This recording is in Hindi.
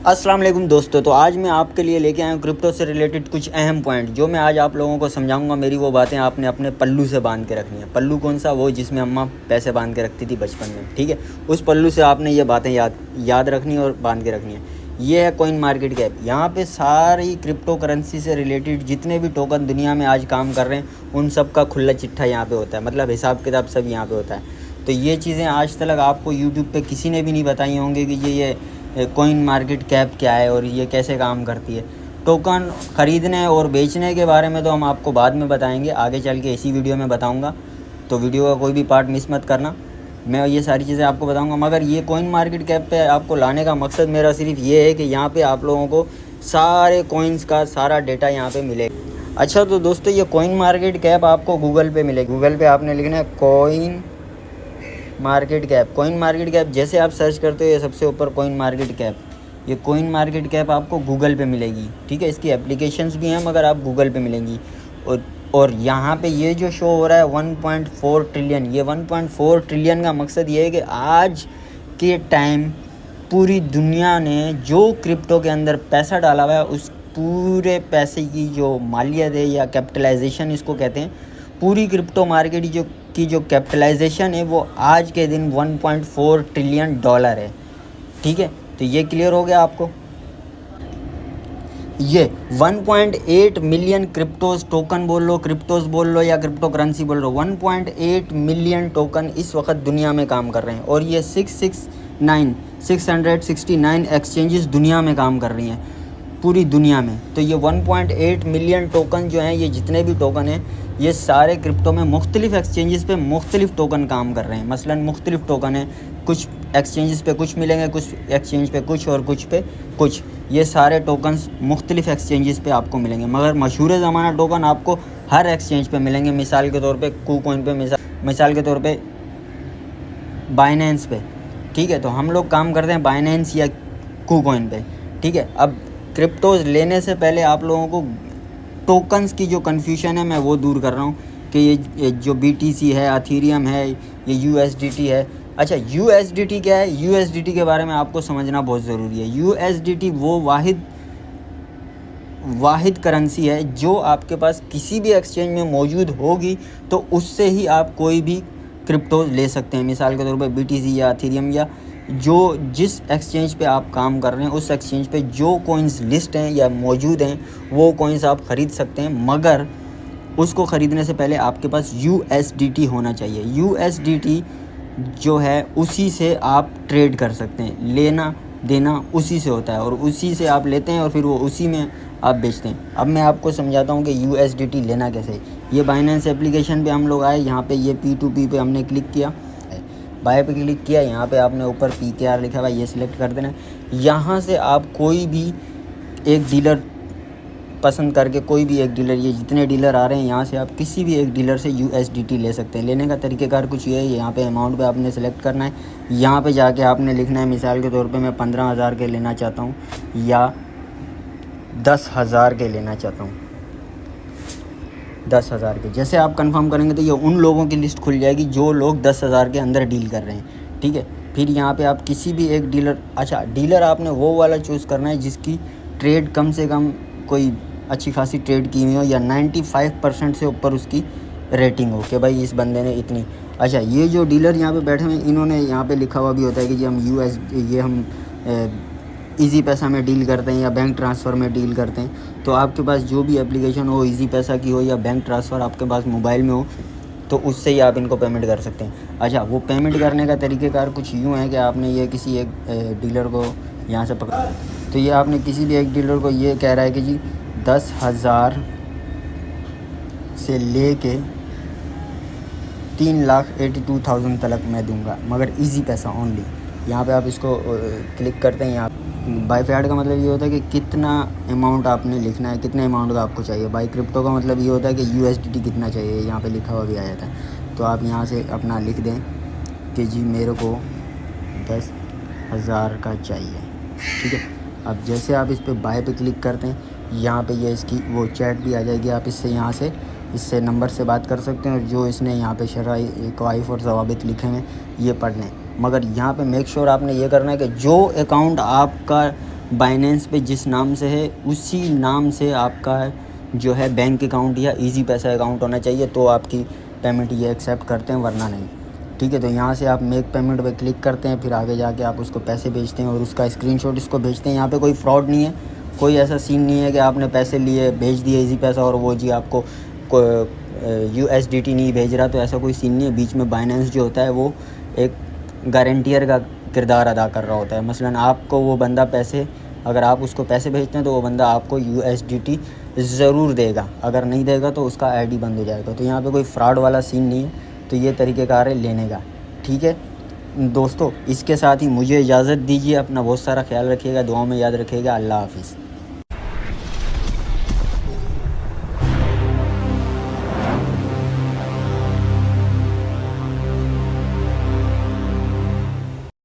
अस्सलाम वालेकुम दोस्तों। तो आज मैं आपके लिए लेके आया हूँ क्रिप्टो से रिलेटेड कुछ अहम पॉइंट, जो मैं आज आप लोगों को समझाऊंगा। मेरी वो बातें आपने अपने पल्लू से बांध के रखनी है। पल्लू कौन सा? वो जिसमें अम्मा पैसे बांध के रखती थी बचपन में, ठीक है। उस पल्लू से आपने ये बातें याद रखनी और बांध के रखनी है। ये है कॉइन मार्केट कैप। यहाँ पे सारी क्रिप्टो करेंसी से रिलेटेड जितने भी टोकन दुनिया में आज काम कर रहे हैं, उन सब का खुला चिट्ठा यहाँ पे होता है। मतलब हिसाब किताब सब यहाँ पे होता है। तो ये चीज़ें आज तक आपको यूट्यूब पे किसी ने भी नहीं बताई होंगी कि ये कॉइन मार्केट कैप क्या है और ये कैसे काम करती है। टोकन ख़रीदने और बेचने के बारे में तो हम आपको बाद में बताएंगे, आगे चल के इसी वीडियो में बताऊंगा। तो वीडियो का कोई भी पार्ट मिस मत करना, मैं ये सारी चीज़ें आपको बताऊंगा। मगर ये कॉइन मार्केट कैप पे आपको लाने का मकसद मेरा सिर्फ ये है कि यहाँ पे आप लोगों को सारे कॉइन्स का सारा डेटा यहाँ पे मिलेगा। अच्छा, तो दोस्तों ये कॉइन मार्केट कैप आपको गूगल पे मिलेगी। गूगल पे आपने लिखना है coin market cap. Coin market cap जैसे आप सर्च करते हो, ये सबसे ऊपर कॉइन मार्केट कैप, ये कॉइन मार्केट कैप आपको गूगल पे मिलेगी, ठीक है। इसकी एप्लीकेशंस भी हैं मगर आप गूगल पे मिलेंगी। और यहाँ पे ये जो शो हो रहा है 1.4 ट्रिलियन, ये 1.4 ट्रिलियन का मकसद ये है कि आज के टाइम पूरी दुनिया ने जो क्रिप्टो के अंदर पैसा डाला हुआ है, उस पूरे पैसे की जो मालियत है या कैपिटलाइजेशन इसको कहते हैं, पूरी क्रिप्टो मार्केट की जो कैपिटलाइजेशन है वो आज के दिन 1.4 ट्रिलियन डॉलर है, ठीक है। तो ये क्लियर हो गया आपको। ये 1.8 मिलियन क्रिप्टोज टोकन बोल लो, क्रिप्टोज बोल लो या क्रिप्टो करेंसी बोल लो, 1.8 मिलियन टोकन इस वक्त दुनिया में काम कर रहे हैं। और ये 669 एक्सचेंजेस दुनिया में काम कर रही हैं पूरी दुनिया में। तो ये 1.8 मिलियन टोकन जो हैं, ये जितने भी टोकन हैं, ये सारे क्रिप्टो में मुख्तलिफ एक्सचेंजेस पे मुख्तलिफ टोकन काम कर रहे हैं। मसलन मुख्तलिफ टोकन हैं, कुछ एक्सचेंजेस पे कुछ मिलेंगे, कुछ एक्सचेंज पे कुछ और कुछ पे कुछ। ये सारे टोकन्स मुख्तलिफ एक्सचेंजेस पे आपको मिलेंगे, मगर मशहूर ज़माना टोकन आपको हर एक्सचेंज पे मिलेंगे। मिसाल के तौर पे KuCoin पे, मिसाल के तौर पे बाइनेंस पे, ठीक है। तो हम लोग काम करते हैं बाइनेंस या KuCoin पे, ठीक है। अब क्रिप्टोज लेने से पहले आप लोगों को टोकन्स की जो कन्फ्यूजन है मैं वो दूर कर रहा हूँ कि ये जो BTC है, अथीरियम है, ये USDT है। अच्छा, USDT क्या है? USDT के बारे में आपको समझना बहुत ज़रूरी है। USDT वो वाहिद करेंसी है जो आपके पास किसी भी एक्सचेंज में मौजूद होगी, तो उससे ही आप कोई भी क्रिप्टोज ले सकते हैं। मिसाल के तौर पे BTC या अथीरियम या जिस एक्सचेंज पे आप काम कर रहे हैं, उस एक्सचेंज पे जो कॉइन्स लिस्ट हैं या मौजूद हैं, वो कॉइन्स आप ख़रीद सकते हैं। मगर उसको ख़रीदने से पहले आपके पास USDT होना चाहिए। USDT जो है उसी से आप ट्रेड कर सकते हैं, लेना देना उसी से होता है और उसी से आप लेते हैं और फिर वो उसी में आप बेचते हैं। अब मैं आपको समझाता हूँ कि USDT लेना कैसे। ये बाइनेंस एप्लीकेशन पे हम लोग आए, यहाँ पे ये P2P पे हमने क्लिक किया, बाय पे क्लिक किया, यहाँ पे आपने ऊपर PKR लिखा हुआ है, ये सिलेक्ट कर देना। यहाँ से आप कोई भी एक डीलर पसंद करके, कोई भी एक डीलर, ये जितने डीलर आ रहे हैं यहाँ से आप किसी भी एक डीलर से USDT ले सकते हैं। लेने का तरीक़ेकार कुछ ये है, यहाँ पे अमाउंट पे आपने सेलेक्ट करना है, यहाँ पे जाके आपने लिखना है, मिसाल के तौर पे मैं 15,000 के लेना चाहता हूँ या 10,000 के लेना चाहता हूँ, 10,000 के। जैसे आप कंफर्म करेंगे तो ये उन लोगों की लिस्ट खुल जाएगी जो लोग 10,000 के अंदर डील कर रहे हैं, ठीक है। फिर यहाँ पे आप किसी भी एक डीलर, अच्छा डीलर आपने वो वाला चूज़ करना है जिसकी ट्रेड कम से कम कोई अच्छी खासी ट्रेड की हुई हो या 95% से ऊपर उसकी रेटिंग हो कि भाई इस बंदे ने इतनी। अच्छा, ये जो डीलर यहाँ पे बैठे हुए हैं, इन्होंने यहाँ पे लिखा हुआ भी होता है कि जी हम ईजी पैसा में डील करते हैं या बैंक ट्रांसफ़र में डील करते हैं। तो आपके पास जो भी एप्लीकेशन हो, ईजी पैसा की हो या बैंक ट्रांसफ़र आपके पास मोबाइल में हो, तो उससे ही आप इनको पेमेंट कर सकते हैं। अच्छा, वो पेमेंट करने का तरीक़ेकार कुछ यूँ है कि आपने ये किसी एक डीलर को यहाँ से पकड़ा, तो ये आपने किसी भी एक डीलर को ये कह रहा है कि जी 10,000 से ले के 3,82,000 तक मैं दूंगा, मगर इजी पैसा ओनली। यहाँ पे आप इसको क्लिक करते हैं। यहाँ बाय फैड का मतलब ये होता है कि कितना अमाउंट आपने लिखना है, कितने अमाउंट का आपको चाहिए। बाय क्रिप्टो का मतलब ये होता है कि USDT कितना चाहिए, यहाँ पे लिखा हुआ भी आ जाता है। तो आप यहाँ से अपना लिख दें कि जी मेरे को 10,000 का चाहिए, ठीक है। अब जैसे आप इस पर बाय पे क्लिक करते हैं, यहाँ पे ये इसकी वो चैट भी आ जाएगी। आप इससे नंबर से बात कर सकते हैं और जो इसने यहाँ पे शरई कवाइफ और ज़वाबित लिखे हैं ये पढ़ लें। मगर यहाँ पे मेक श्योर आपने ये करना है कि जो अकाउंट आपका बाइनेंस पे जिस नाम से है उसी नाम से आपका जो है बैंक अकाउंट या इजी पैसा अकाउंट होना चाहिए, तो आपकी पेमेंट ये एक्सेप्ट करते हैं, वरना नहीं। ठीक है, तो यहाँ से आप मेक पेमेंट पे क्लिक करते हैं, फिर आगे जाके आप उसको पैसे भेजते हैं और उसका स्क्रीनशॉट इसको भेजते हैं। यहाँ पे कोई फ्रॉड नहीं है, कोई ऐसा सीन नहीं है कि आपने पैसे लिए भेज दिए इजी पैसा और वो जी आपको USDT नहीं भेज रहा, तो ऐसा कोई सीन नहीं है। बीच में बाइनेंस जो होता है वो एक गारंटियर का किरदार अदा कर रहा होता है। मसलन आपको वो बंदा पैसे, अगर आप उसको पैसे भेजते हैं तो वो बंदा आपको USDT ज़रूर देगा, अगर नहीं देगा तो उसका ID बंद हो जाएगा। तो यहाँ पे कोई फ्रॉड वाला सीन नहीं है, तो ये तरीक़ेकार है लेने का। ठीक है दोस्तों, इसके साथ ही मुझे इजाज़त दीजिए। अपना बहुत सारा ख्याल रखिएगा, दुआ में याद रखिएगा। अल्लाह हाफ़िज़।